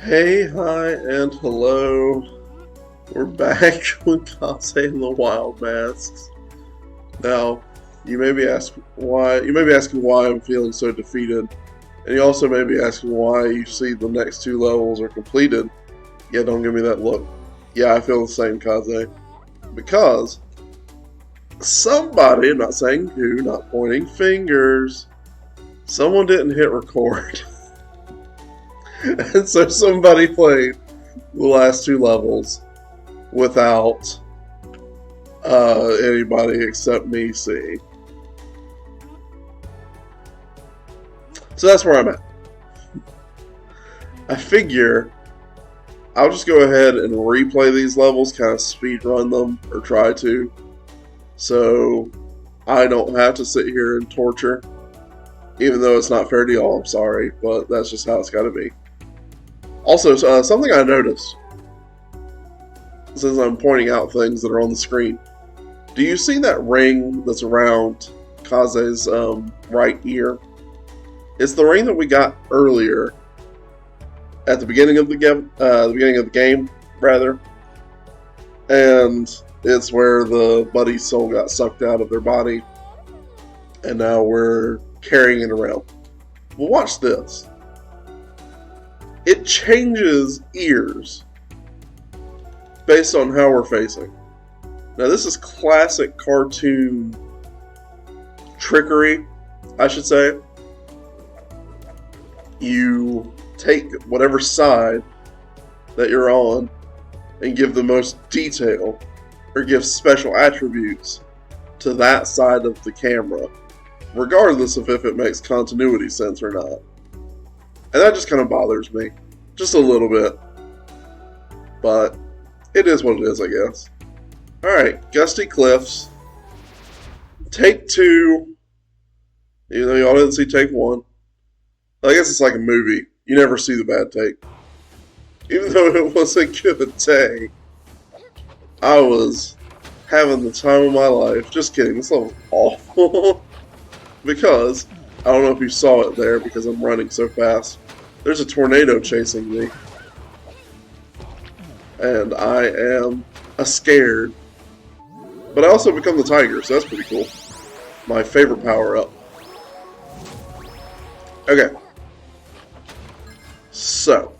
Hey, hi, and hello. We're back with Kaze and the Wild Masks. Now, you may be asking why I'm feeling so defeated, and you also may be asking why you see the next two levels are completed. Yeah, don't give me that look. Yeah, I feel the same, Kaze. Because somebody, I'm not saying who, not pointing fingers, someone didn't hit record. And so somebody played the last two levels without anybody except me seeing. So that's where I'm at. I figure I'll just go ahead and replay these levels, kind of speed run them, or try to, so I don't have to sit here and torture. Even though it's not fair to y'all, I'm sorry, but that's just how it's got to be. Also, something I noticed, since I'm pointing out things that are on the screen, do you see that ring that's around Kaze's right ear? It's the ring that we got earlier at the beginning of the game, rather, and it's where the buddy's soul got sucked out of their body, and now we're carrying it around. Well, watch this. It changes ears based on how we're facing. Now, this is classic cartoon trickery, I should say. You take whatever side that you're on and give the most detail or give special attributes to that side of the camera, regardless of if it makes continuity sense or not. And that just kind of bothers me. Just a little bit. But it is what it is, I guess. Alright, Gusty Cliffs. Take 2. Even though y'all didn't see take 1. I guess it's like a movie. You never see the bad take. Even though it was a good take, I was having the time of my life. Just kidding, this level's awful. Because, I don't know if you saw it there because I'm running so fast. There's a tornado chasing me. And I am scared. But I also become the tiger, so that's pretty cool. My favorite power-up. Okay. So,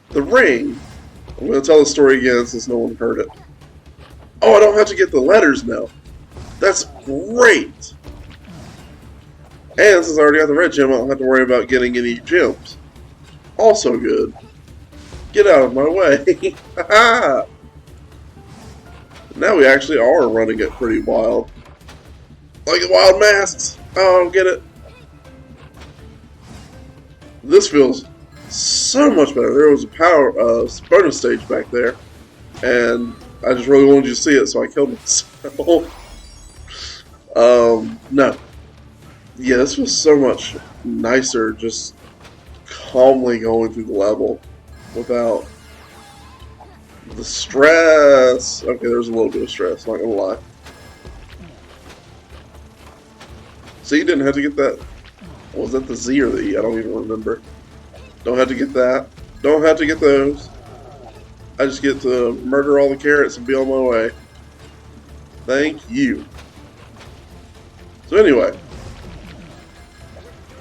the ring, I'm going to tell the story again since no one heard it. Oh, I don't have to get the letters now. That's great! And since I already got the red gem, I don't have to worry about getting any gems. Also good. Get out of my way. Haha! Now we actually are running it pretty wild. Like the wild masks! Oh, get it. This feels so much better. There was a bonus stage back there, and I just really wanted you to see it, so I killed myself. No. Yeah, this was so much nicer, just calmly going through the level without the stress. Okay, there's a little bit of stress, not gonna lie. So you didn't have to get that. Was that the Z or the E? I don't even remember. Don't have to get that. Don't have to get those. I just get to murder all the carrots and be on my way. Thank you. So anyway,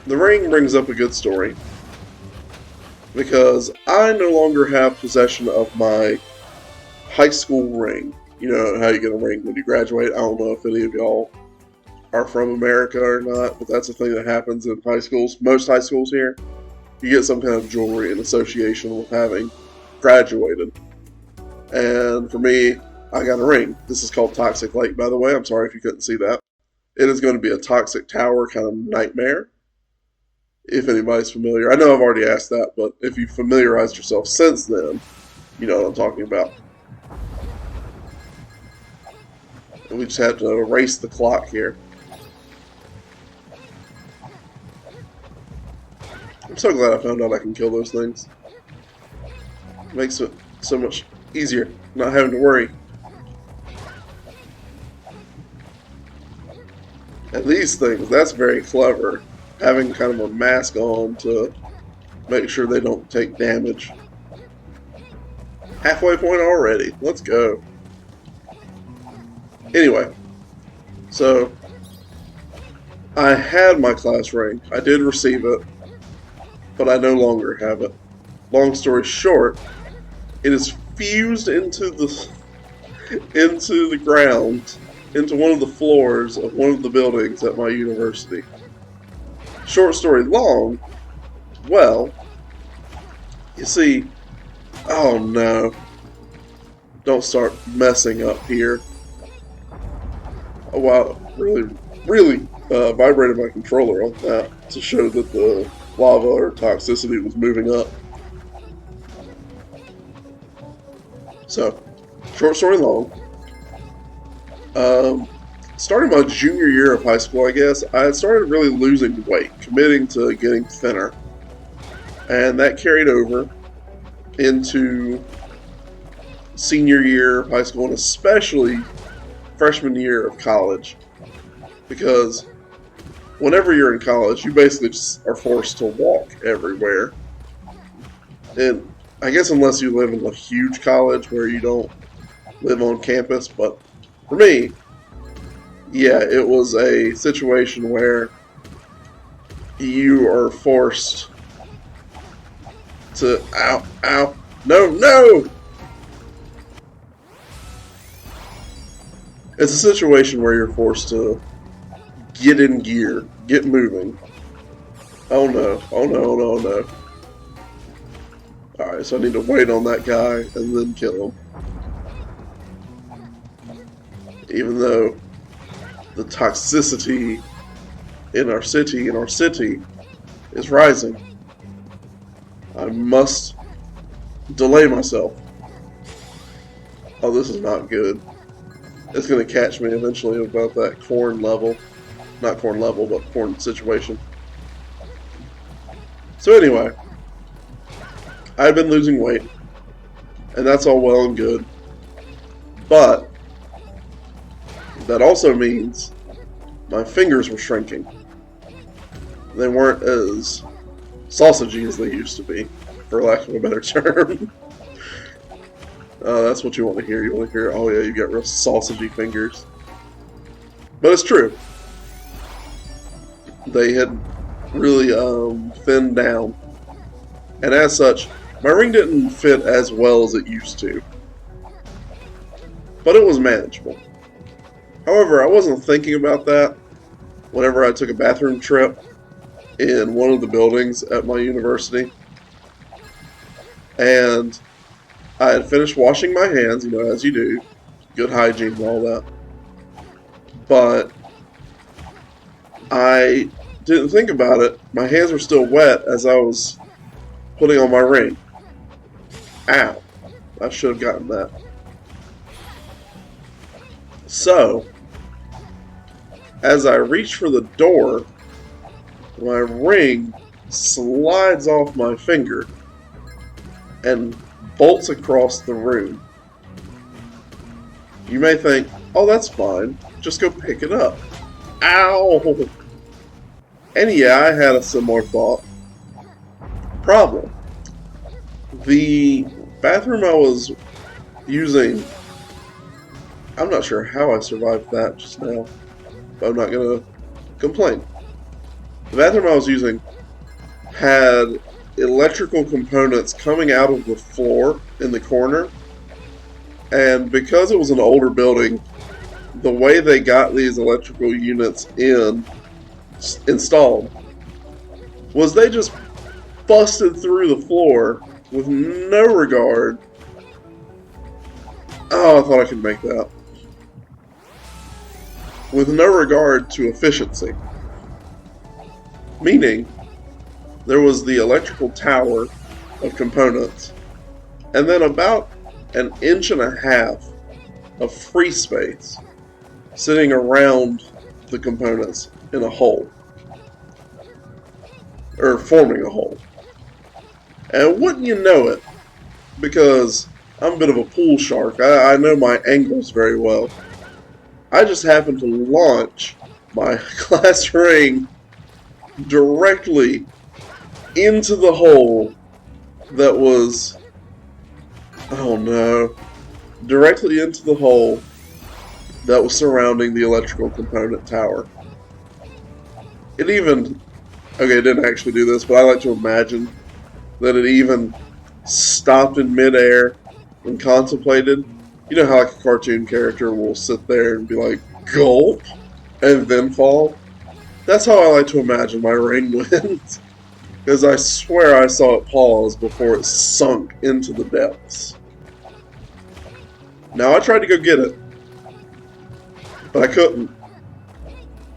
the ring brings up a good story. Because I no longer have possession of my high school ring. You know how you get a ring when you graduate. I don't know if any of y'all are from America or not, but that's a thing that happens in high schools. Most high schools here, you get some kind of jewelry in association with having graduated. And for me, I got a ring. This is called Toxic Lake, by the way. I'm sorry if you couldn't see that. It is going to be a toxic tower kind of nightmare, if anybody's familiar. I know I've already asked that, but if you've familiarized yourself since then, you know what I'm talking about. And we just have to erase the clock here. I'm so glad I found out I can kill those things. It makes it so much easier, not having to worry. And these things, that's very clever. Having kind of a mask on to make sure they don't take damage. Halfway point already. Let's go. Anyway, so I had my class ring. I did receive it, but I no longer have it. Long story short, it is fused into the ground, into one of the floors of one of the buildings at my university. Short story long, well, you see, oh no, don't start messing up here. Oh wow, really vibrated my controller on that to show that the lava or toxicity was moving up. So, short story long, starting my junior year of high school, I guess, I had started really losing weight, committing to getting thinner. And that carried over into senior year of high school, and especially freshman year of college. Because whenever you're in college, you basically just are forced to walk everywhere. And I guess unless you live in a huge college where you don't live on campus, but for me, yeah, it was a situation where you are forced to, ow, no! It's a situation where you're forced to get in gear, get moving. Oh no. Alright, so I need to wait on that guy and then kill him. Even though the toxicity in our city is rising, I must delay myself. Oh, this is not good. It's going to catch me eventually about that corn level. Not corn level, but corn situation. So anyway, I've been losing weight, and that's all well and good. But that also means my fingers were shrinking. They weren't as sausagey as they used to be, for lack of a better term. That's what you want to hear. You want to hear, oh yeah, you got real sausagey fingers. But it's true. They had really thinned down. And as such, my ring didn't fit as well as it used to. But it was manageable. However, I wasn't thinking about that whenever I took a bathroom trip in one of the buildings at my university. And I had finished washing my hands, you know, as you do. Good hygiene and all that. But I didn't think about it. My hands were still wet as I was putting on my ring. Ow. I should have gotten that. So, as I reach for the door, my ring slides off my finger and bolts across the room. You may think, oh, that's fine. Just go pick it up. Ow! And yeah, I had a similar thought. Problem. The bathroom I was using, I'm not sure how I survived that just now, but I'm not going to complain. The bathroom I was using had electrical components coming out of the floor in the corner, and because it was an older building, the way they got these electrical units installed was they just busted through the floor with no regard. Oh, I thought I could make that. With no regard to efficiency. Meaning, there was the electrical tower of components, and then about an inch and a half of free space sitting around the components in a hole. Or forming a hole. And wouldn't you know it, because I'm a bit of a pool shark, I know my angles very well. I just happened to launch my glass ring directly into the hole that was, oh no, directly into the hole that was surrounding the electrical component tower. It even, okay, it didn't actually do this, but I like to imagine that it even stopped in midair and contemplated. You know how like a cartoon character will sit there and be like, gulp, and then fall? That's how I like to imagine my ring went. Because I swear I saw it pause before it sunk into the depths. Now I tried to go get it, but I couldn't.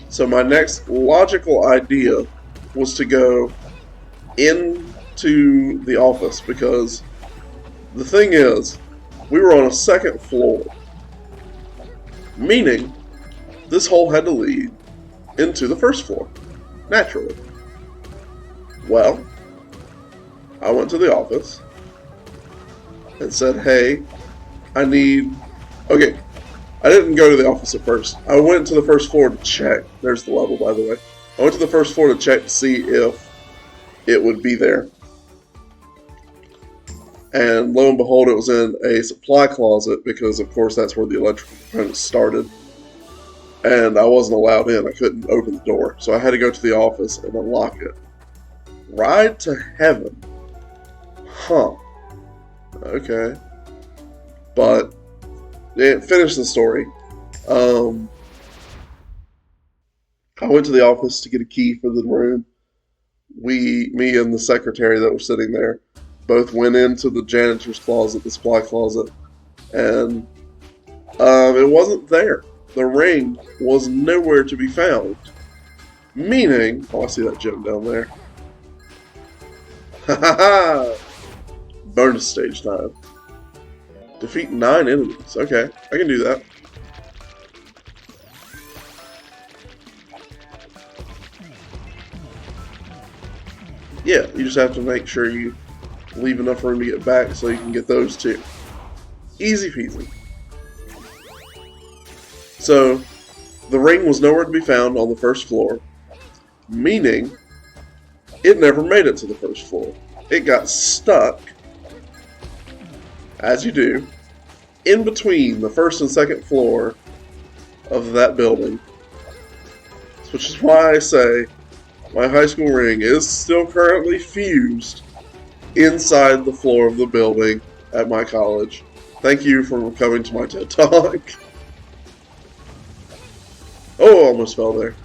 So my next logical idea was to go into the office, because the thing is, we were on a second floor, meaning this hole had to lead into the first floor, naturally. Well, I went to the office and said, hey, I need... Okay, I didn't go to the office at first. I went to the first floor to check. There's the level, by the way. I went to the first floor to check to see if it would be there. And lo and behold, it was in a supply closet, because of course that's where the electrical components started. And I wasn't allowed in. I couldn't open the door. So I had to go to the office and unlock it. Ride to heaven. Huh. Okay. But it finished the story. I went to the office to get a key for the room. Me and the secretary that were sitting there, both went into the janitor's closet, the supply closet, and it wasn't there. The ring was nowhere to be found. Meaning, oh, I see that gem down there. Ha ha ha! Bonus stage time. Defeat 9 enemies. Okay, I can do that. Yeah, you just have to make sure you leave enough room to get back so you can get those too. Easy peasy. So, the ring was nowhere to be found on the first floor, meaning it never made it to the first floor. It got stuck, as you do, in between the first and second floor of that building. Which is why I say my high school ring is still currently fused inside the floor of the building at my college. Thank you for coming to my TED Talk. Oh, almost fell there.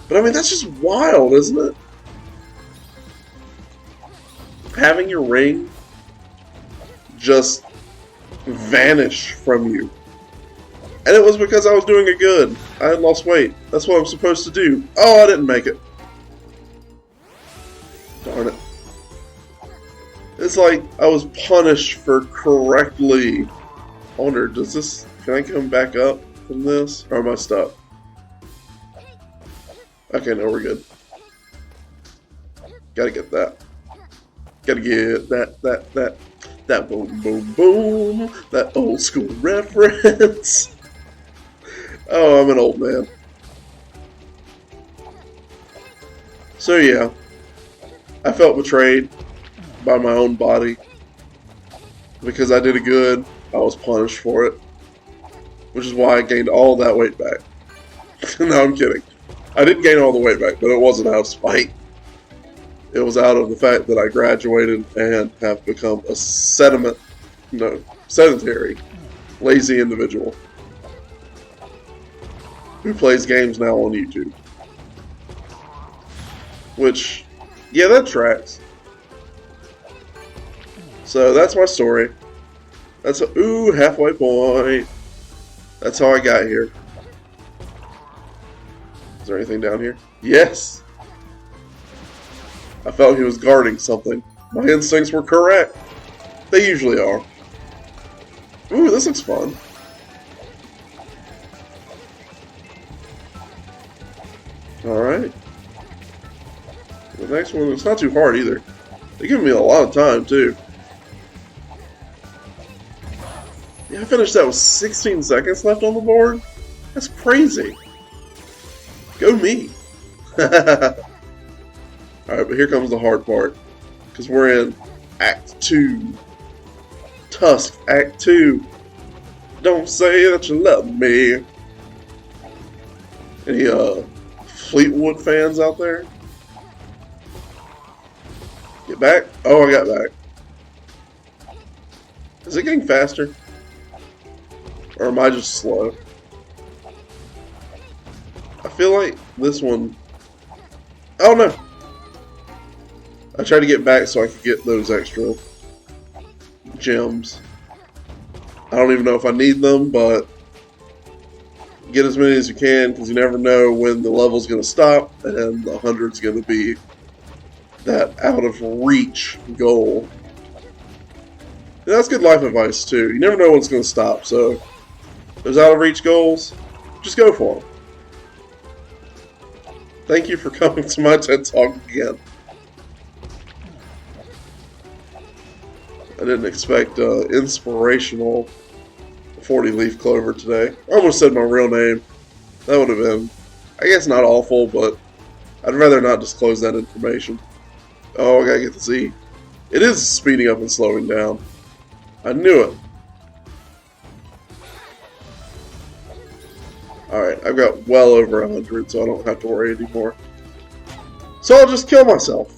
But I mean, that's just wild, isn't it? Having your ring just vanish from you. And it was because I was doing it good. I had lost weight. That's what I'm supposed to do. Oh, I didn't make it. Darn it. It's like I was punished for correctly... I wonder, does this... Can I come back up from this? Or am I stuck? Okay, no, we're good. Gotta get that. Gotta get that boom, boom, boom. That old school reference. Oh, I'm an old man. So yeah, I felt betrayed by my own body. Because I did it good, I was punished for it. Which is why I gained all that weight back. No, I'm kidding. I didn't gain all the weight back, but it wasn't out of spite. It was out of the fact that I graduated and have become a sedentary, lazy individual who plays games now on YouTube. Which, yeah, that tracks. So that's my story. That's a, ooh, halfway point. That's how I got here. Is there anything down here? Yes! I felt he was guarding something. My instincts were correct. They usually are. Ooh, this looks fun. Alright. The next one, it's not too hard either. They give me a lot of time, too. Yeah, I finished that with 16 seconds left on the board? That's crazy. Go me. Alright, but here comes the hard part. Because we're in Act 2. Tusk, Act 2. Don't say that you love me. Any Fleetwood fans out there? Get back? Oh, I got back. Is it getting faster? Or am I just slow? I feel like this one... Oh no! I tried to get back so I could get those extra gems. I don't even know if I need them, but get as many as you can, because you never know when the level's going to stop and the 100's going to be that out of reach goal. And that's good life advice too. You never know when it's going to stop, so those out of reach goals, just go for them. Thank you for coming to my TED Talk again. I didn't expect inspirational 40-leaf clover today. I almost said my real name. That would have been, I guess, not awful, but I'd rather not disclose that information. Oh, I gotta get the Z. It is speeding up and slowing down. I knew it. Alright, I've got well over 100, so I don't have to worry anymore. So I'll just kill myself.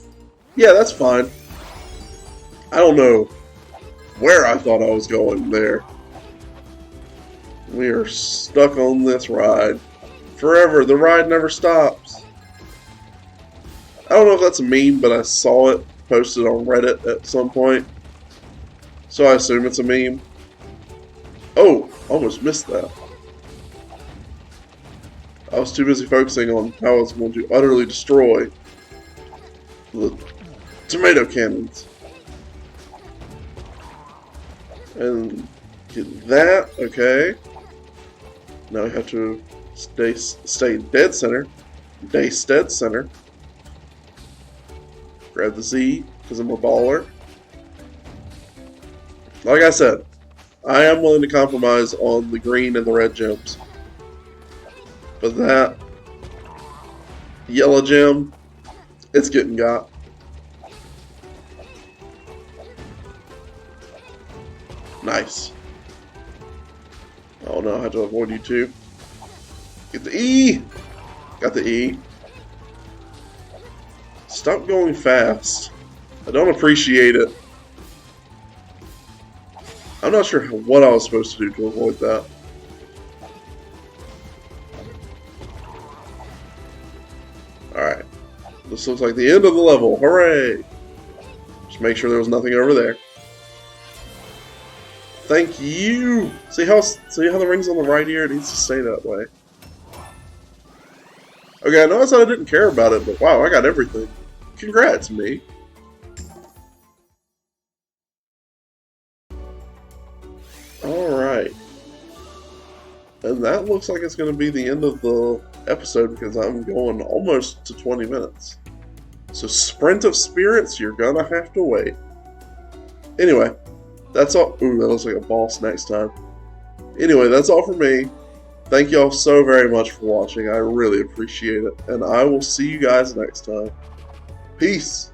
Yeah, that's fine. I don't know where I thought I was going there. We are stuck on this ride. Forever. The ride never stops. I don't know if that's a meme, but I saw it posted on Reddit at some point. So I assume it's a meme. Oh, almost missed that. I was too busy focusing on how I was going to utterly destroy the tomato cannons. And get that, okay. Now we have to stay dead center. Dead center. Grab the Z, because I'm a baller. Like I said, I am willing to compromise on the green and the red gems. But that yellow gem, it's getting got. Nice. Oh no, I have to avoid you too. Get the E! Got the E. Stop going fast. I don't appreciate it. I'm not sure what I was supposed to do to avoid that. Alright. This looks like the end of the level. Hooray! Just make sure there was nothing over there. Thank you! See how the ring's on the right here? It needs to stay that way. Okay, I know I said I didn't care about it, but wow, I got everything. Congrats, me. Alright. And that looks like it's going to be the end of the episode because I'm going almost to 20 minutes. So Sprint of Spirits, you're going to have to wait. Anyway, that's all. Ooh, that looks like a boss next time. Anyway, that's all for me. Thank y'all so very much for watching. I really appreciate it. And I will see you guys next time. Peace.